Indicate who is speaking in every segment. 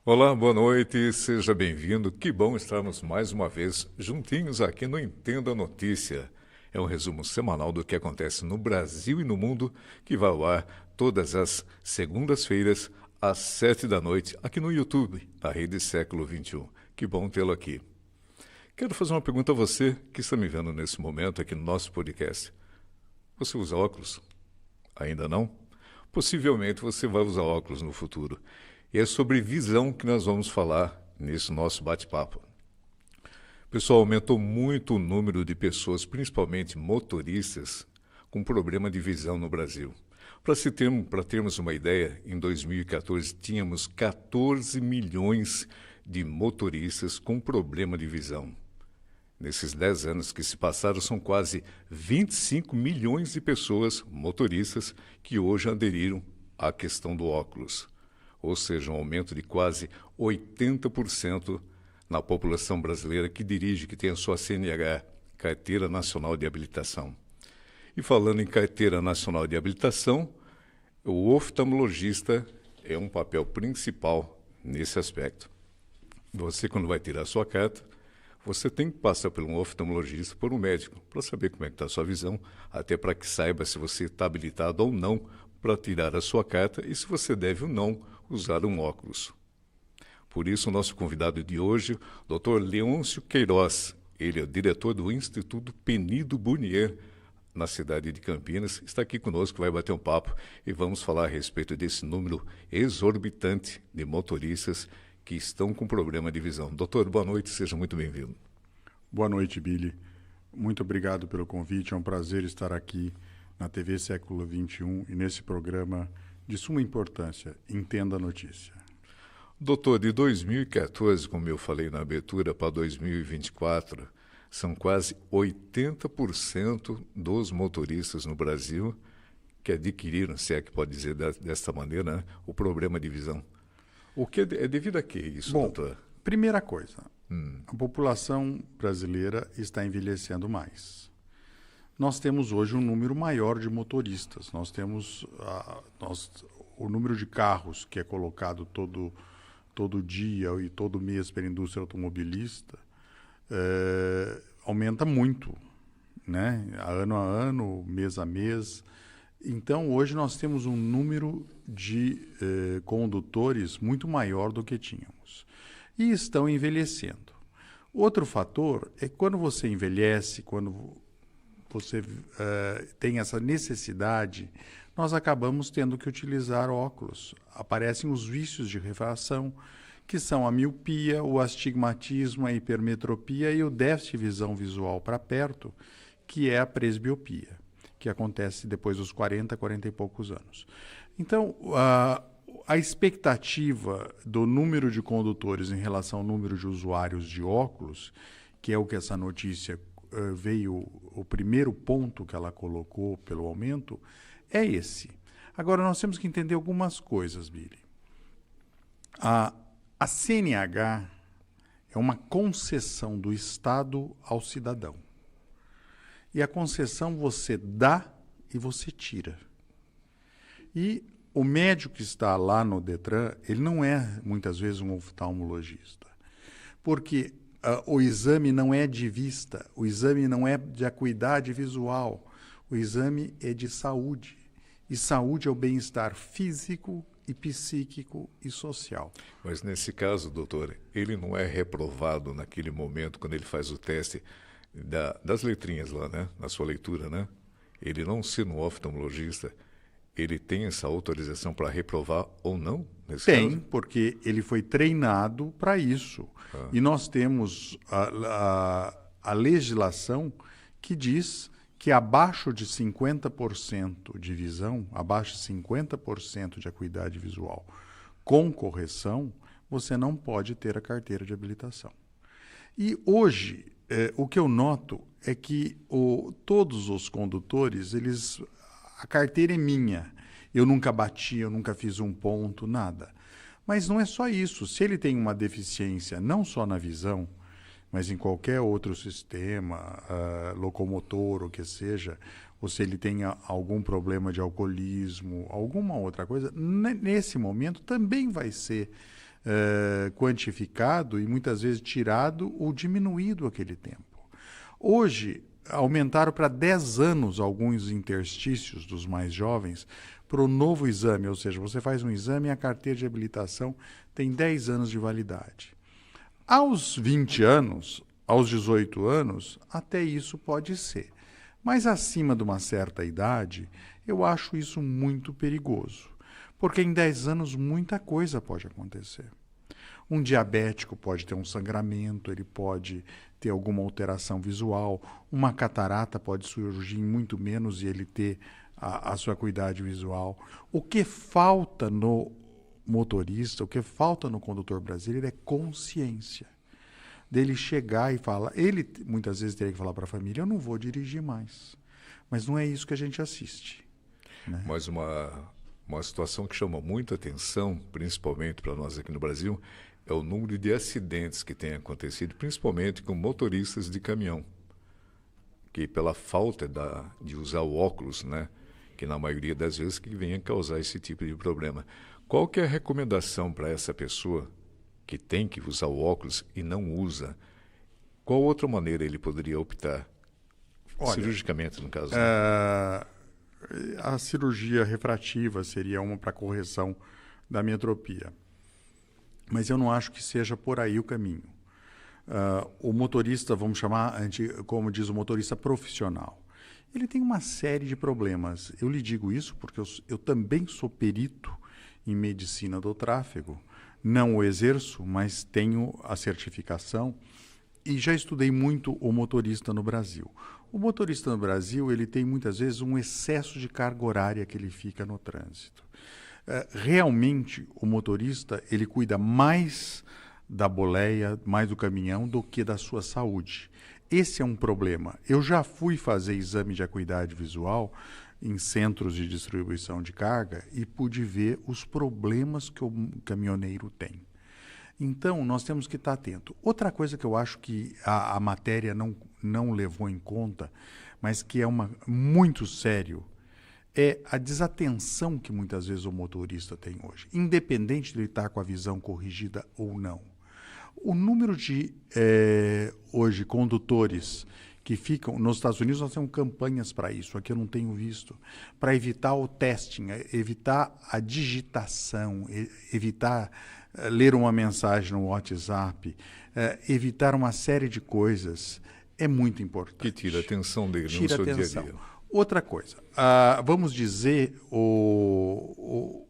Speaker 1: Olá, boa noite, seja bem-vindo. Que bom estarmos mais uma vez juntinhos aqui no Entenda a Notícia. É um resumo semanal do que acontece no Brasil e no mundo, que vai ao ar todas as segundas-feiras, às 7 da noite, aqui no YouTube, a Rede Século XXI. Que bom tê-lo aqui. Quero fazer uma pergunta a você que está me vendo nesse momento aqui no nosso podcast. Você usa óculos? Ainda não? Possivelmente você vai usar óculos no futuro. E é sobre visão que nós vamos falar nesse nosso bate-papo. Pessoal, aumentou muito o número de pessoas, principalmente motoristas, com problema de visão no Brasil. Para termos uma ideia, em 2014 tínhamos 14 milhões de motoristas com problema de visão. Nesses 10 anos que se passaram, são quase 25 milhões de pessoas, motoristas, que hoje aderiram à questão do óculos. Ou seja, um aumento de quase 80% na população brasileira que dirige, que tem a sua CNH, Carteira Nacional de Habilitação. E falando em Carteira Nacional de Habilitação, o oftalmologista é um papel principal nesse aspecto. Você, quando vai tirar a sua carta, você tem que passar por um oftalmologista, por um médico, para saber como é que está a sua visão, até para que saiba se você está habilitado ou não para tirar a sua carta e se você deve ou não usar um óculos. Por isso, o nosso convidado de hoje, Dr. Leôncio Queiroz, ele é o diretor do Instituto Penido Burnier, na cidade de Campinas, está aqui conosco, vai bater um papo e vamos falar a respeito desse número exorbitante de motoristas que estão com problema de visão. Doutor, boa noite, seja muito bem-vindo.
Speaker 2: Boa noite, Billy. Muito obrigado pelo convite, é um prazer estar aqui na TV Século XXI e nesse programa de suma importância, Entenda a Notícia.
Speaker 1: Doutor, de 2014, como eu falei na abertura, para 2024, são quase 80% dos motoristas no Brasil que adquiriram, se é que pode dizer desta maneira, né, o problema de visão. O que é devido a que isso,
Speaker 2: Bom,
Speaker 1: doutor?
Speaker 2: Primeira coisa, a população brasileira está envelhecendo mais. Nós temos hoje um número maior de motoristas. Nós temos o número de carros que é colocado todo dia e todo mês pela indústria automobilista aumenta muito, né? Ano a ano, mês a mês. Então, hoje nós temos um número de condutores muito maior do que tínhamos. E estão envelhecendo. Outro fator é que quando você envelhece, quando você tem essa necessidade, nós acabamos tendo que utilizar óculos. Aparecem os vícios de refração, que são a miopia, o astigmatismo, a hipermetropia e o déficit de visão visual para perto, que é a presbiopia, que acontece depois dos 40 e poucos anos. Então, a expectativa do número de condutores em relação ao número de usuários de óculos, que é o que essa notícia veio, o primeiro ponto que ela colocou pelo aumento, é esse. Agora, nós temos que entender algumas coisas, Billy. A CNH é uma concessão do Estado ao cidadão. E a concessão você dá e você tira. E o médico que está lá no Detran, ele não é, muitas vezes, um oftalmologista. Porque o exame não é de vista, o exame não é de acuidade visual, o exame é de saúde. E saúde é o bem-estar físico e psíquico e social.
Speaker 1: Mas nesse caso, doutor, ele não é reprovado naquele momento, quando ele faz o teste das letrinhas lá, né? Na sua leitura, né? Ele não sendo um oftalmologista, ele tem essa autorização para reprovar ou não?
Speaker 2: Tem,
Speaker 1: caso?
Speaker 2: porque ele foi treinado para isso. E nós temos a legislação que diz que abaixo de 50% de visão, abaixo de 50% de acuidade visual com correção, você não pode ter a carteira de habilitação. E hoje, o que eu noto é que todos os condutores, a carteira é minha. Eu nunca bati, eu nunca fiz um ponto, nada. Mas não é só isso. Se ele tem uma deficiência, não só na visão, mas em qualquer outro sistema, locomotor, o que seja, ou se ele tem algum problema de alcoolismo, alguma outra coisa, nesse momento também vai ser quantificado e muitas vezes tirado ou diminuído aquele tempo. Hoje, aumentaram para 10 anos alguns interstícios dos mais jovens para o novo exame, ou seja, você faz um exame e a carteira de habilitação tem 10 anos de validade. Aos 20 anos, aos 18 anos, até isso pode ser. Mas acima de uma certa idade, eu acho isso muito perigoso. Porque em 10 anos muita coisa pode acontecer. Um diabético pode ter um sangramento, ele pode ter alguma alteração visual, uma catarata pode surgir em muito menos e ele ter a sua acuidade visual. O que falta no motorista, o que falta no condutor brasileiro é consciência. Dele chegar e falar, ele muitas vezes teria que falar para a família, eu não vou dirigir mais. Mas não é isso que a gente assiste. Né?
Speaker 1: Mas uma situação que chama muita atenção, principalmente para nós aqui no Brasil, é o número de acidentes que tem acontecido, principalmente com motoristas de caminhão, que pela falta de usar o óculos, né, que na maioria das vezes que vem a causar esse tipo de problema. Qual que é a recomendação para essa pessoa que tem que usar o óculos e não usa? Qual outra maneira ele poderia optar? Olha, cirurgicamente, no caso.
Speaker 2: A cirurgia refrativa seria uma para correção da miopia. Mas eu não acho que seja por aí o caminho. O motorista, vamos chamar, como diz o motorista profissional, ele tem uma série de problemas. Eu lhe digo isso porque eu também sou perito em medicina do tráfego. Não o exerço, mas tenho a certificação e já estudei muito o motorista no Brasil. O motorista no Brasil, ele tem muitas vezes um excesso de carga horária que ele fica no trânsito. Realmente, o motorista, ele cuida mais da boleia, mais do caminhão, do que da sua saúde. Esse é um problema. Eu já fui fazer exame de acuidade visual em centros de distribuição de carga e pude ver os problemas que o caminhoneiro tem. Então, nós temos que estar atento. Outra coisa que eu acho que a matéria não levou em conta, mas que é muito sério, é a desatenção que muitas vezes o motorista tem hoje, independente de ele estar com a visão corrigida ou não. O número de, hoje, condutores que ficam... Nos Estados Unidos nós temos campanhas para isso, aqui eu não tenho visto, para evitar o testing, evitar a digitação, evitar ler uma mensagem no WhatsApp, evitar uma série de coisas, é muito importante.
Speaker 1: Que tira a atenção dele no seu dia a dia.
Speaker 2: Outra coisa, vamos dizer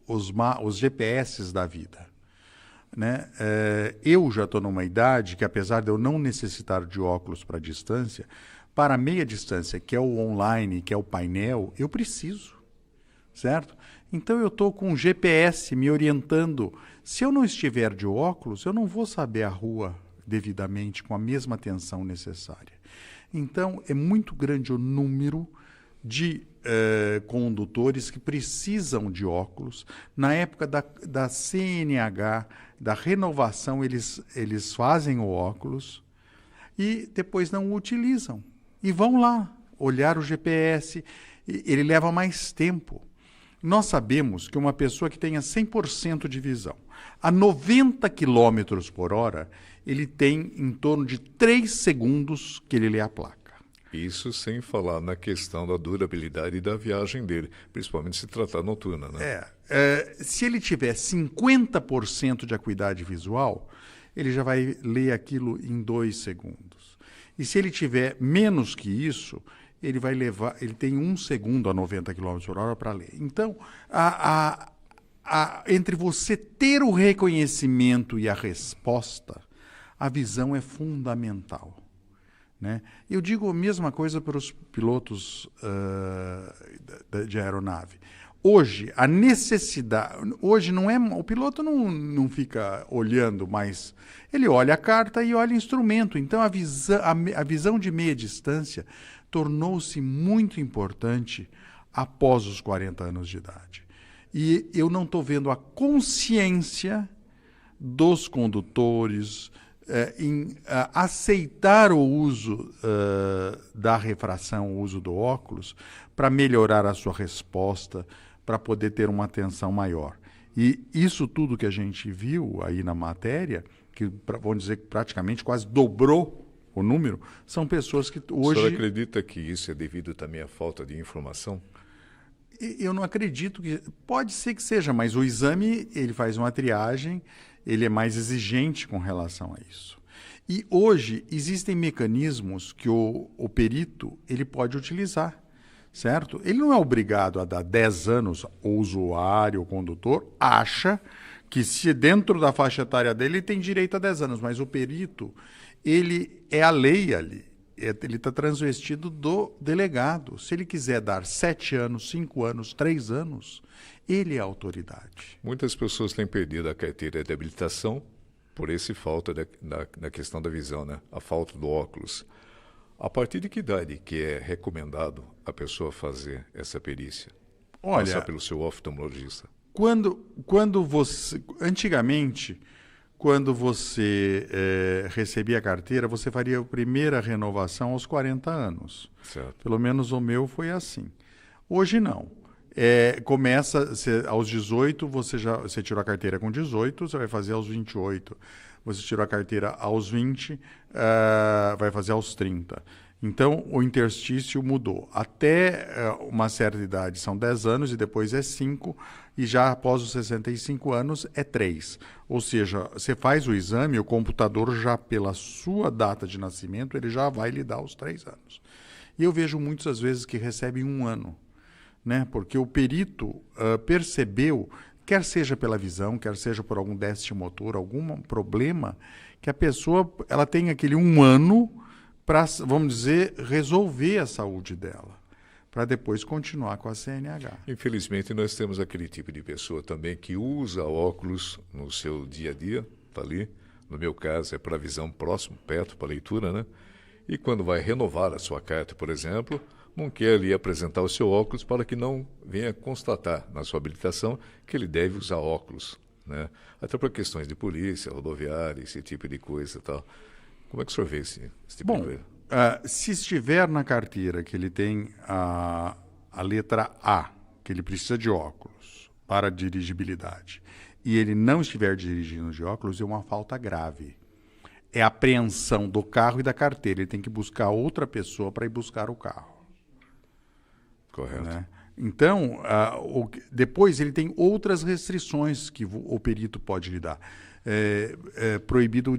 Speaker 2: os GPS da vida. Né? Eu já estou numa idade que, apesar de eu não necessitar de óculos para distância, para a meia distância, que é o online, que é o painel, eu preciso, certo? Então eu estou com o GPS me orientando. Se eu não estiver de óculos, eu não vou saber a rua devidamente, com a mesma atenção necessária. Então é muito grande o número de condutores que precisam de óculos. Na época da CNH, da renovação, eles fazem o óculos e depois não o utilizam. E vão lá olhar o GPS, ele leva mais tempo. Nós sabemos que uma pessoa que tenha 100% de visão, a 90 km por hora, ele tem em torno de 3 segundos que ele lê a placa.
Speaker 1: Isso sem falar na questão da durabilidade da viagem dele, principalmente se tratar noturna, né?
Speaker 2: Se ele tiver 50% de acuidade visual, ele já vai ler aquilo em 2 segundos. E se ele tiver menos que isso, ele tem 1 segundo a 90 km por hora para ler. Então, entre você ter o reconhecimento e a resposta, a visão é fundamental. Né? Eu digo a mesma coisa para os pilotos de aeronave. Hoje, a necessidade... Hoje não é... O piloto não fica olhando mais. Ele olha a carta e olha o instrumento. Então, a visão de meia distância tornou-se muito importante após os 40 anos de idade. E eu não estou vendo a consciência dos condutores... em aceitar o uso da refração, o uso do óculos, para melhorar a sua resposta, para poder ter uma atenção maior. E isso tudo que a gente viu aí na matéria, que vamos dizer que praticamente quase dobrou o número, são pessoas que
Speaker 1: O senhor
Speaker 2: hoje...
Speaker 1: acredita que isso é devido também à falta de informação?
Speaker 2: Eu não acredito que... Pode ser que seja, mas o exame, ele faz uma triagem, ele é mais exigente com relação a isso. E hoje existem mecanismos que o perito ele pode utilizar, certo? Ele não é obrigado a dar 10 anos, o usuário, o condutor, acha que se dentro da faixa etária dele ele tem direito a 10 anos, mas o perito, ele é a lei ali. Ele está transvestido do delegado. Se ele quiser dar 7 anos, 5 anos, 3 anos, ele é a autoridade.
Speaker 1: Muitas pessoas têm perdido a carteira de habilitação por esse falta da questão da visão, né? A falta do óculos. A partir de que idade que é recomendado a pessoa fazer essa perícia?
Speaker 2: Olha,
Speaker 1: passar pelo seu oftalmologista.
Speaker 2: Antigamente, quando você recebia a carteira, você faria a primeira renovação aos 40 anos.
Speaker 1: Certo.
Speaker 2: Pelo menos o meu foi assim. Hoje não. Começa aos 18, você tirou a carteira com 18, você vai fazer aos 28. Você tirou a carteira aos 20, vai fazer aos 30. Então, o interstício mudou. Até uma certa idade são 10 anos e depois é 5, e já após os 65 anos é 3. Ou seja, você faz o exame, o computador já pela sua data de nascimento, ele já vai lhe dar os 3 anos. E eu vejo muitas vezes que recebem 1 ano, né? Porque o perito percebeu, quer seja pela visão, quer seja por algum déficit motor, algum problema, que a pessoa ela tem aquele 1 ano para, vamos dizer, resolver a saúde dela, para depois continuar com a CNH.
Speaker 1: Infelizmente, nós temos aquele tipo de pessoa também que usa óculos no seu dia a dia, tá ali. No meu caso, é para visão próximo, perto, para leitura, né? E quando vai renovar a sua carta, por exemplo, não quer ali apresentar o seu óculos para que não venha constatar na sua habilitação que ele deve usar óculos, né? Até por questões de polícia, rodoviária, esse tipo de coisa e tal. Como é que o senhor vê esse tipo de coisa?
Speaker 2: Se estiver na carteira que ele tem a letra A, que ele precisa de óculos para dirigibilidade, e ele não estiver dirigindo de óculos, é uma falta grave. É apreensão do carro e da carteira. Ele tem que buscar outra pessoa para ir buscar o carro.
Speaker 1: Correto.
Speaker 2: Né? Então, depois ele tem outras restrições que o perito pode lhe dar. Proibido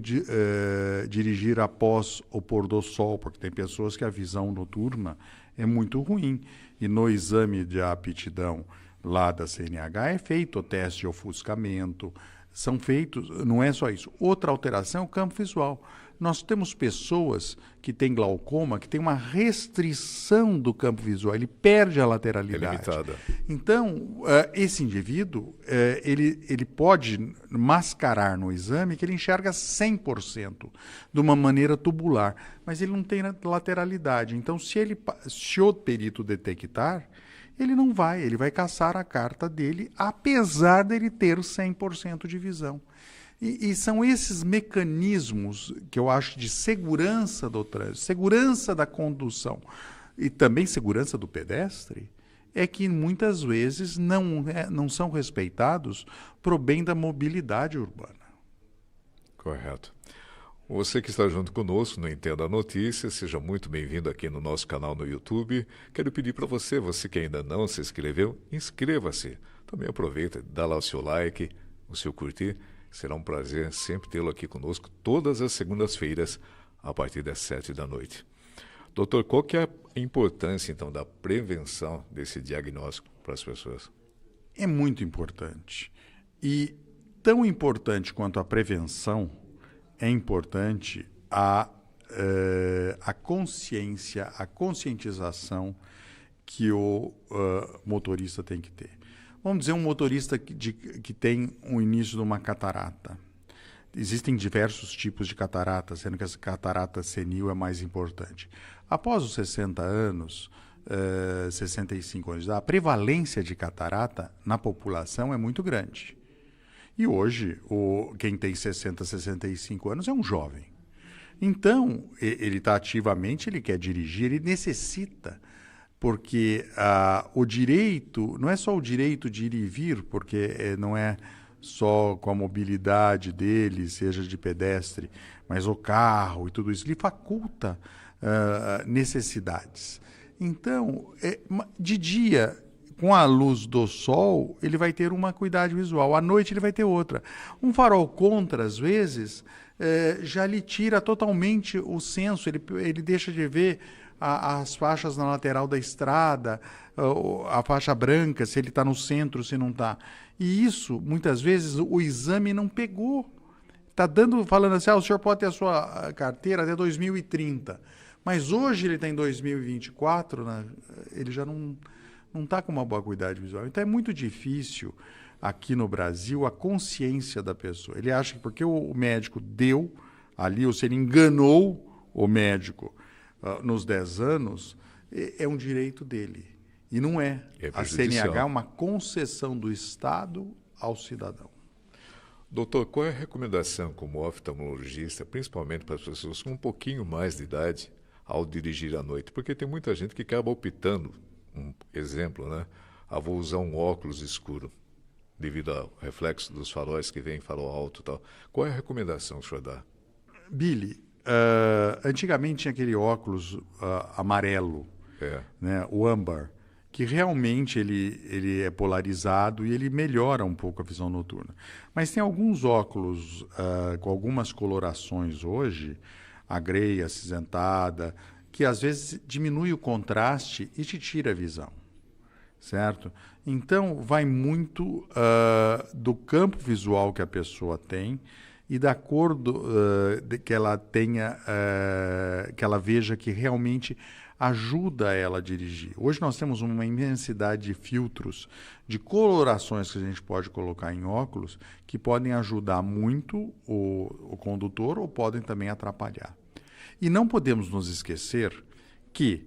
Speaker 2: dirigir após o pôr do sol, porque tem pessoas que a visão noturna é muito ruim. E no exame de aptidão lá da CNH é feito o teste de ofuscamento, são feitos, não é só isso. Outra alteração é o campo visual. Nós temos pessoas que têm glaucoma, que têm uma restrição do campo visual, ele perde a lateralidade.
Speaker 1: É limitada.
Speaker 2: Então, esse indivíduo, ele pode mascarar no exame que ele enxerga 100% de uma maneira tubular, mas ele não tem lateralidade. Então, se o perito detectar, ele não vai, ele vai caçar a carta dele, apesar dele ter 100% de visão. E são esses mecanismos que eu acho de segurança do trânsito, segurança da condução e também segurança do pedestre, é que muitas vezes não são respeitados para o bem da mobilidade urbana.
Speaker 1: Correto. Você que está junto conosco no Entenda a Notícia, seja muito bem-vindo aqui no nosso canal no YouTube. Quero pedir para você que ainda não se inscreveu, inscreva-se. Também aproveita, dá lá o seu like, o seu curtir. Será um prazer sempre tê-lo aqui conosco todas as segundas-feiras, a partir das 7 da noite. Doutor, qual que é a importância, então, da prevenção desse diagnóstico para as pessoas?
Speaker 2: É muito importante. E tão importante quanto a prevenção, é importante a consciência, a conscientização que o motorista tem que ter. Vamos dizer, um motorista que tem o início de uma catarata. Existem diversos tipos de catarata, sendo que essa catarata senil é mais importante. Após os 60 anos, 65 anos, a prevalência de catarata na população é muito grande. E hoje, quem tem 60, 65 anos é um jovem. Então, ele está ativamente, ele quer dirigir, ele necessita porque o direito, não é só o direito de ir e vir, porque não é só com a mobilidade dele, seja de pedestre, mas o carro e tudo isso, lhe faculta necessidades. Então, de dia, com a luz do sol, ele vai ter uma acuidade visual, à noite ele vai ter outra. Um farol contra, às vezes, já lhe tira totalmente o senso, ele deixa de ver as faixas na lateral da estrada, a faixa branca, se ele está no centro, se não está. E isso, muitas vezes, o exame não pegou. Está falando assim, o senhor pode ter a sua carteira até 2030, mas hoje ele está em 2024, né? Ele já não está com uma boa acuidade visual. Então é muito difícil, aqui no Brasil, a consciência da pessoa. Ele acha que porque o médico deu ali, ou se ele enganou o médico nos 10 anos, é um direito dele. E não é. A CNH é uma concessão do Estado ao cidadão.
Speaker 1: Doutor, qual é a recomendação como oftalmologista, principalmente para as pessoas com um pouquinho mais de idade, ao dirigir à noite? Porque tem muita gente que acaba optando, um exemplo, né? Vou usar um óculos escuro, devido ao reflexo dos faróis que vem, farol alto e tal. Qual é a recomendação que o senhor dá?
Speaker 2: Billy, antigamente tinha aquele óculos amarelo, né? O âmbar, que realmente ele é polarizado e ele melhora um pouco a visão noturna. Mas tem alguns óculos com algumas colorações hoje, a grey, acinzentada, que às vezes diminui o contraste e te tira a visão, certo? Então, vai muito do campo visual que a pessoa tem e da cor que ela tenha, que ela veja que realmente ajuda ela a dirigir. Hoje nós temos uma imensidade de filtros, de colorações que a gente pode colocar em óculos, que podem ajudar muito o condutor ou podem também atrapalhar. E não podemos nos esquecer que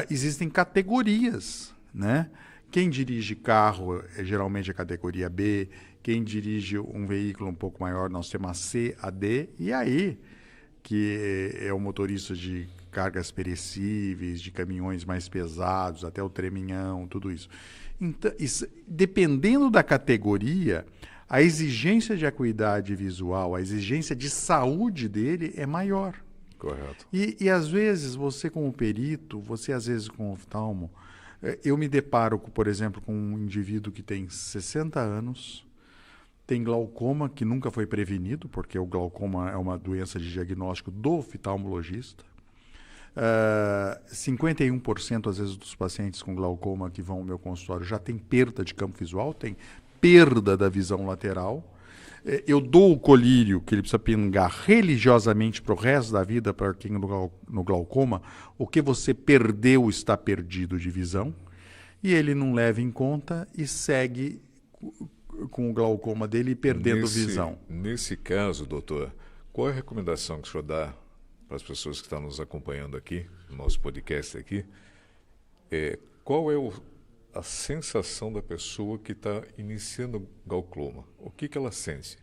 Speaker 2: existem categorias, né? Quem dirige carro geralmente é categoria B, quem dirige um veículo um pouco maior, nós temos a C, a D, e aí, que é o motorista de cargas perecíveis, de caminhões mais pesados, até o treminhão, tudo isso. Então, dependendo da categoria, a exigência de acuidade visual, a exigência de saúde dele é maior.
Speaker 1: Correto.
Speaker 2: E às vezes, você como perito, você às vezes como oftalmo, eu me deparo, por exemplo, com um indivíduo que tem 60 anos, tem glaucoma que nunca foi prevenido, porque o glaucoma é uma doença de diagnóstico do oftalmologista. 51% às vezes dos pacientes com glaucoma que vão ao meu consultório já tem perda de campo visual, tem perda da visão lateral. Eu dou o colírio que ele precisa pingar religiosamente para o resto da vida para quem no glaucoma, o que você perdeu está perdido de visão, e ele não leva em conta e segue com o glaucoma dele perdendo visão.
Speaker 1: Nesse caso, doutor, qual é a recomendação que o senhor dá para as pessoas que estão nos acompanhando aqui, no nosso podcast aqui? Qual é a sensação da pessoa que está iniciando glaucoma? O que ela sente?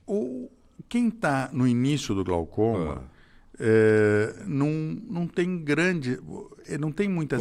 Speaker 2: Quem está no início do glaucoma não tem não tem muito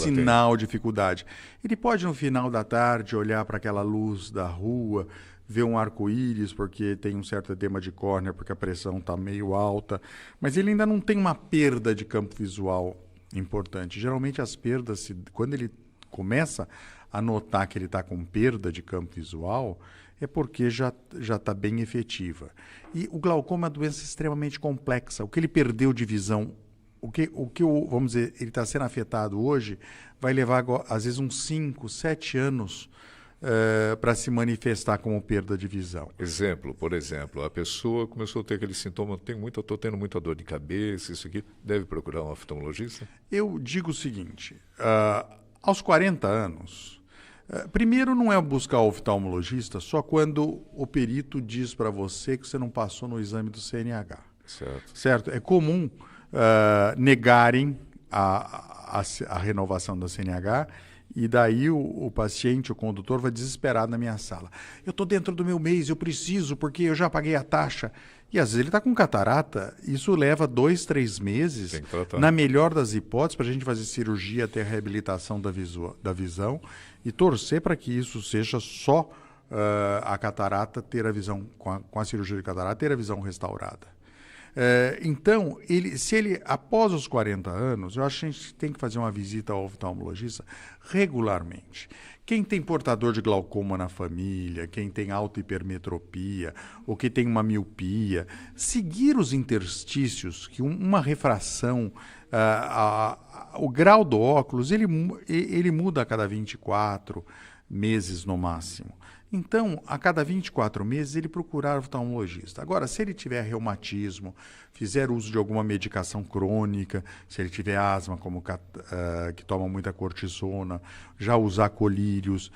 Speaker 2: sinal de dificuldade. Ele pode, no final da tarde, olhar para aquela luz da rua, ver um arco-íris, porque tem um certo edema de córnea, porque a pressão está meio alta, mas ele ainda não tem uma perda de campo visual importante. Geralmente as perdas, quando ele começa a notar que ele está com perda de campo visual, é porque já está bem efetiva. E o glaucoma é uma doença extremamente complexa. O que ele perdeu de visão, vamos dizer, ele está sendo afetado hoje, vai levar, às vezes, uns 5, 7 anos para se manifestar como perda de visão.
Speaker 1: Por exemplo, a pessoa começou a ter aquele sintoma, estou tendo muita dor de cabeça, isso aqui, deve procurar um oftalmologista?
Speaker 2: Eu digo o seguinte, aos 40 anos, primeiro não é buscar o oftalmologista só quando o perito diz para você que você não passou no exame do CNH. Certo? É comum negarem a renovação da CNH E daí o paciente, o condutor, vai desesperado na minha sala. Eu estou dentro do meu mês, eu preciso, porque eu já paguei a taxa. E às vezes ele está com catarata, isso leva 2, 3 meses,
Speaker 1: Tem que tratar.
Speaker 2: na melhor das hipóteses, para a gente fazer cirurgia até a reabilitação da visão e torcer para que isso seja só a catarata ter a visão, com a cirurgia de catarata, ter a visão restaurada. Então, se ele, após os 40 anos, eu acho que a gente tem que fazer uma visita ao oftalmologista regularmente. Quem tem portador de glaucoma na família, quem tem autohipermetropia, ou que tem uma miopia, seguir os interstícios, que uma refração, o grau do óculos, ele muda a cada 24 meses no máximo. Então, a cada 24 meses, ele procurar oftalmologista. Agora, se ele tiver reumatismo, fizer uso de alguma medicação crônica, se ele tiver asma, como que toma muita cortisona, já usar colírios,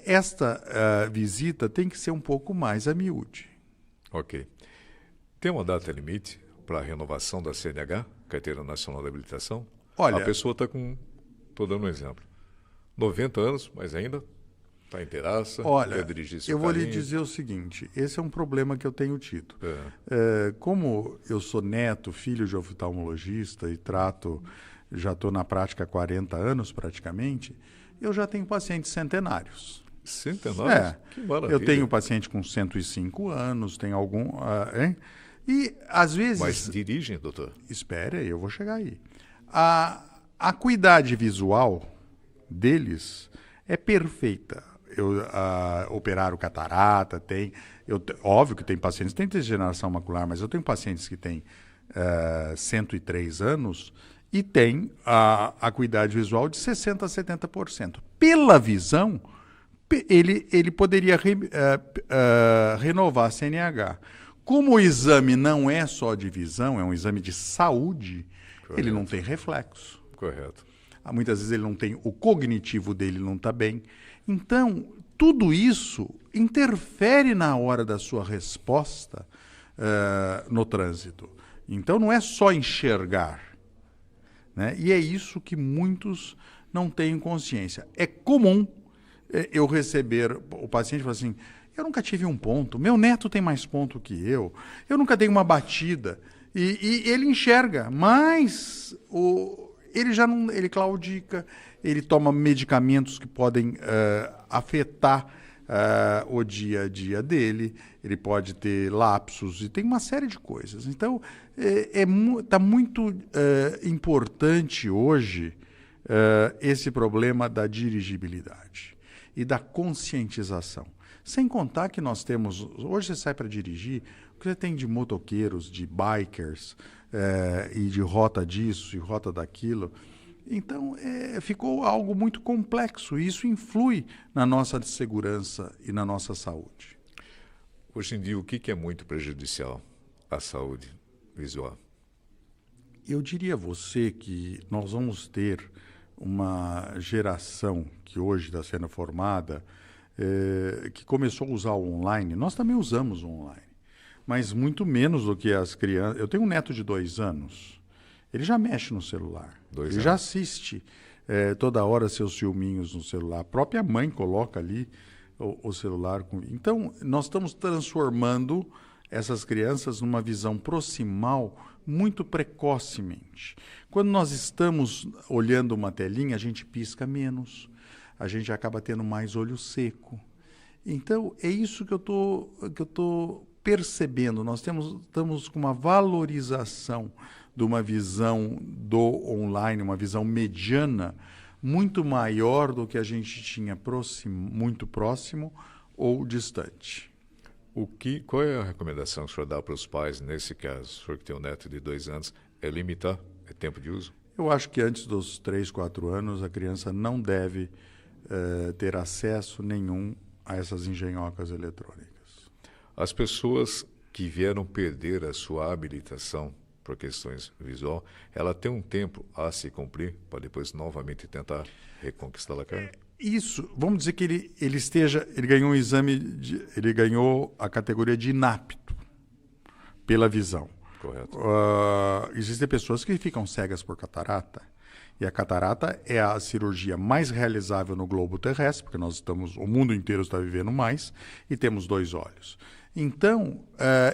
Speaker 2: esta visita tem que ser um pouco mais a miúde.
Speaker 1: Ok. Tem uma data limite para a renovação da CNH, Carteira Nacional de Habilitação?
Speaker 2: Olha,
Speaker 1: a pessoa está com, estou dando um exemplo, 90 anos, mas ainda está inteiraça, quer dirigir seu
Speaker 2: eu vou lhe
Speaker 1: carrinho.
Speaker 2: dizer o seguinte, esse é um problema que eu tenho tido. Como eu sou neto, filho de oftalmologista e já estou na prática há 40 anos praticamente, eu já tenho pacientes centenários.
Speaker 1: Centenários? Que maravilha.
Speaker 2: Eu tenho paciente com 105 anos, tem algum... E às vezes...
Speaker 1: Mas dirigem, doutor?
Speaker 2: Espera aí, eu vou chegar aí. A acuidade visual deles é perfeita. Operaram catarata, óbvio que tem pacientes que têm degeneração macular, mas eu tenho pacientes que têm 103 anos e têm a acuidade visual de 60% a 70%. Pela visão, ele poderia renovar a CNH. Como o exame não é só de visão, é um exame de saúde, correto, ele não tem reflexo.
Speaker 1: Correto.
Speaker 2: Muitas vezes ele não tem, o cognitivo dele não está bem. Então, tudo isso interfere na hora da sua resposta no trânsito. Então, não é só enxergar, né? E é isso que muitos não têm consciência. É comum eu receber, o paciente fala assim, eu nunca tive um ponto, meu neto tem mais ponto que eu nunca dei uma batida. E ele enxerga, mas ele já não, ele claudica, ele toma medicamentos que podem afetar o dia a dia dele, ele pode ter lapsos e tem uma série de coisas. Então, está muito importante hoje esse problema da dirigibilidade e da conscientização. Sem contar que nós temos, hoje você sai para dirigir, o que você tem de motoqueiros, de bikers, e de rota disso e rota daquilo. Então, ficou algo muito complexo e isso influi na nossa segurança e na nossa saúde.
Speaker 1: Hoje em dia, o que é muito prejudicial à saúde visual?
Speaker 2: Eu diria a você que nós vamos ter uma geração que hoje está sendo formada, que começou a usar o online. Nós também usamos o online, mas muito menos do que as crianças. Eu tenho um neto de 2 anos, ele já mexe no celular, ele já assiste toda hora seus filminhos no celular. A própria mãe coloca ali o celular. Então, nós estamos transformando essas crianças numa visão proximal muito precocemente. Quando nós estamos olhando uma telinha, a gente pisca menos, a gente acaba tendo mais olho seco. Então, é isso que eu tô percebendo. Nós estamos com uma valorização de uma visão do online, uma visão mediana, muito maior do que a gente tinha muito próximo ou distante.
Speaker 1: Qual é a recomendação que o senhor dá para os pais nesse caso? O senhor que tem um neto de 2 anos, é limitar o tempo de uso?
Speaker 2: Eu acho que antes dos 3, 4 anos, a criança não deve ter acesso nenhum a essas engenhocas eletrônicas.
Speaker 1: As pessoas que vieram perder a sua habilitação por questões visual, ela tem um tempo a se cumprir para depois novamente tentar reconquistar a carta?
Speaker 2: Isso, vamos dizer que ele ganhou um exame, ele ganhou a categoria de inapto pela visão.
Speaker 1: Correto.
Speaker 2: Existem pessoas que ficam cegas por catarata E a catarata é a cirurgia mais realizável no globo terrestre, porque o mundo inteiro está vivendo mais, e temos 2 olhos. Então,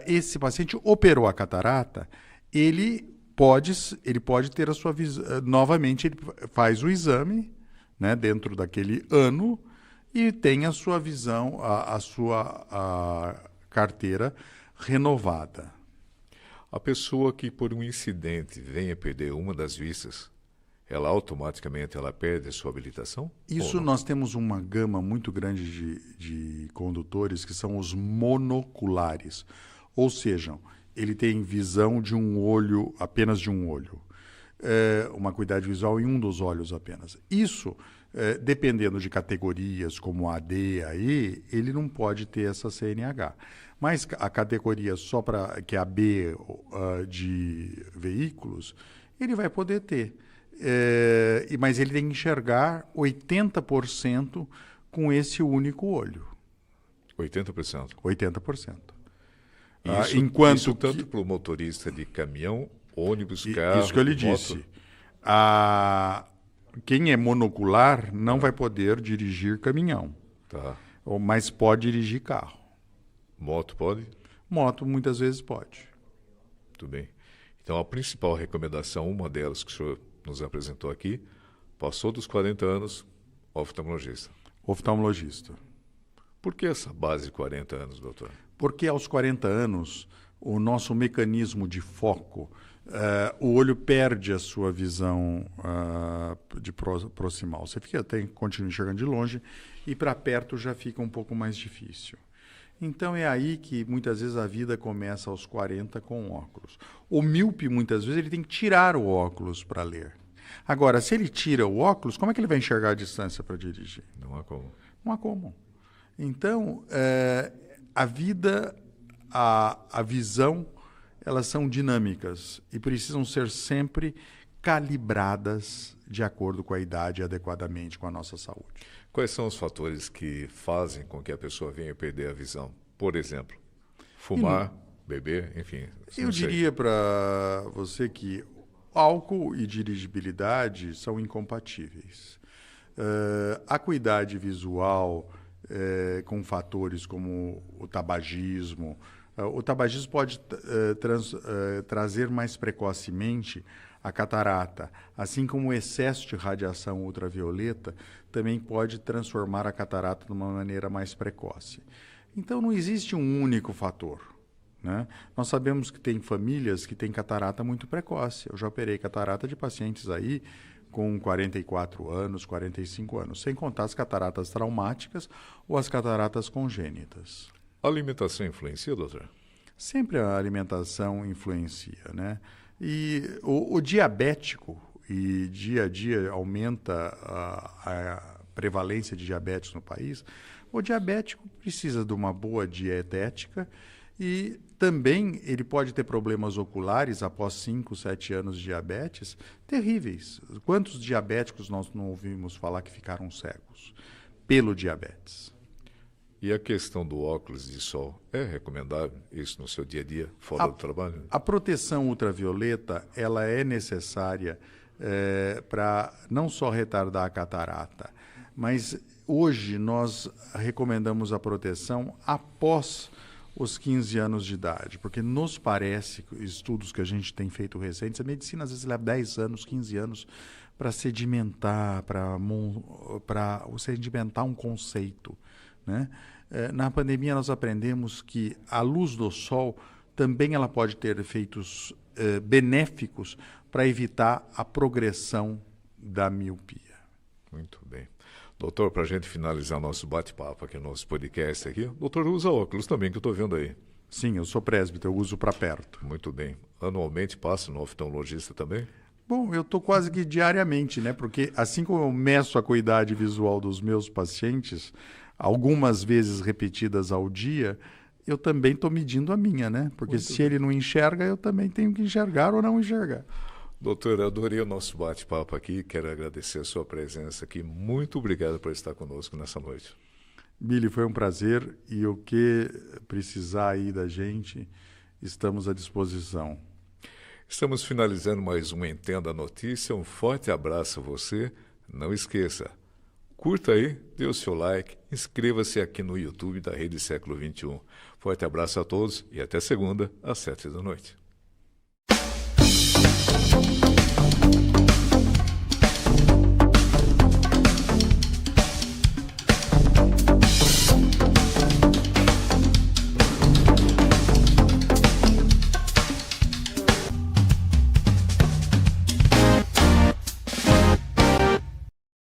Speaker 2: esse paciente operou a catarata, ele pode ter a sua visão. Novamente, ele faz o exame, né, dentro daquele ano, e tem a sua visão, a sua carteira renovada.
Speaker 1: A pessoa que, por um incidente, venha perder uma das vistas, ela automaticamente perde a sua habilitação?
Speaker 2: Isso nós temos uma gama muito grande de condutores que são os monoculares. Ou seja, ele tem visão de um olho, apenas de um olho. Uma acuidade visual em um dos olhos apenas. Isso, dependendo de categorias como a D, a E, ele não pode ter essa CNH. Mas a categoria que é a B de veículos, ele vai poder ter. Mas ele tem que enxergar 80% com esse único olho.
Speaker 1: 80%?
Speaker 2: 80%.
Speaker 1: Isso tanto para o motorista de caminhão, ônibus, carro,
Speaker 2: isso que eu lhe disse. Quem é monocular não vai poder dirigir caminhão.
Speaker 1: Tá.
Speaker 2: Mas pode dirigir carro.
Speaker 1: Moto pode?
Speaker 2: Moto muitas vezes pode.
Speaker 1: Muito bem. Então a principal recomendação, uma delas que o senhor nos apresentou aqui, passou dos 40 anos, oftalmologista.
Speaker 2: Oftalmologista.
Speaker 1: Por que essa base de 40 anos, doutor?
Speaker 2: Porque aos 40 anos, o nosso mecanismo de foco, o olho perde a sua visão de proximal. Você continua enxergando de longe e para perto já fica um pouco mais difícil. Então é aí que muitas vezes a vida começa aos 40 com óculos. O míope, muitas vezes, ele tem que tirar o óculos para ler. Agora, se ele tira o óculos, como é que ele vai enxergar a distância para dirigir?
Speaker 1: Não há como.
Speaker 2: Não há como. Então, a vida, a visão, elas são dinâmicas e precisam ser sempre calibradas de acordo com a idade, adequadamente com a nossa saúde.
Speaker 1: Quais são os fatores que fazem com que a pessoa venha perder a visão? Por exemplo, fumar, beber, enfim.
Speaker 2: Eu diria para você que álcool e dirigibilidade são incompatíveis. Acuidade visual, com fatores como o tabagismo. O tabagismo pode trazer mais precocemente a catarata, assim como o excesso de radiação ultravioleta também pode transformar a catarata de uma maneira mais precoce. Então não existe um único fator, né? Nós sabemos que tem famílias que têm catarata muito precoce. Eu já operei catarata de pacientes aí com 44 anos, 45 anos, sem contar as cataratas traumáticas ou as cataratas congênitas.
Speaker 1: A alimentação influencia, doutor?
Speaker 2: Sempre a alimentação influencia, né? E o diabético, e dia a dia aumenta a prevalência de diabetes no país, o diabético precisa de uma boa dietética e também ele pode ter problemas oculares após 5, 7 anos de diabetes terríveis. Quantos diabéticos nós não ouvimos falar que ficaram cegos pelo diabetes?
Speaker 1: E a questão do óculos de sol, é recomendável isso no seu dia a dia, fora do trabalho?
Speaker 2: A proteção ultravioleta ela é necessária para não só retardar a catarata, mas hoje nós recomendamos a proteção após os 15 anos de idade, porque nos parece, estudos que a gente tem feito recentes, a medicina às vezes leva 10 anos, 15 anos para sedimentar, para sedimentar um conceito, né? Na pandemia nós aprendemos que a luz do sol também ela pode ter efeitos benéficos para evitar a progressão da miopia.
Speaker 1: Muito bem. Doutor, para a gente finalizar nosso bate-papo aqui, nosso podcast aqui, o doutor usa óculos também, que eu estou vendo aí.
Speaker 2: Sim, eu sou presbítero, eu uso para perto.
Speaker 1: Muito bem. Anualmente passa no oftalmologista também?
Speaker 2: Bom, eu estou quase que diariamente, né? Porque assim como eu meço a acuidade visual dos meus pacientes, algumas vezes repetidas ao dia, eu também estou medindo a minha, né? Porque se ele não enxerga, eu também tenho que enxergar ou não enxergar.
Speaker 1: Doutor, eu adorei o nosso bate-papo aqui, quero agradecer a sua presença aqui. Muito obrigado por estar conosco nessa noite.
Speaker 2: Billy, foi um prazer e o que precisar aí da gente, estamos à disposição.
Speaker 1: Estamos finalizando mais um Entenda a Notícia. Um forte abraço a você. Não esqueça, curta aí, dê o seu like, inscreva-se aqui no YouTube da Rede Século XXI. Forte abraço a todos e até segunda, às 7 da noite.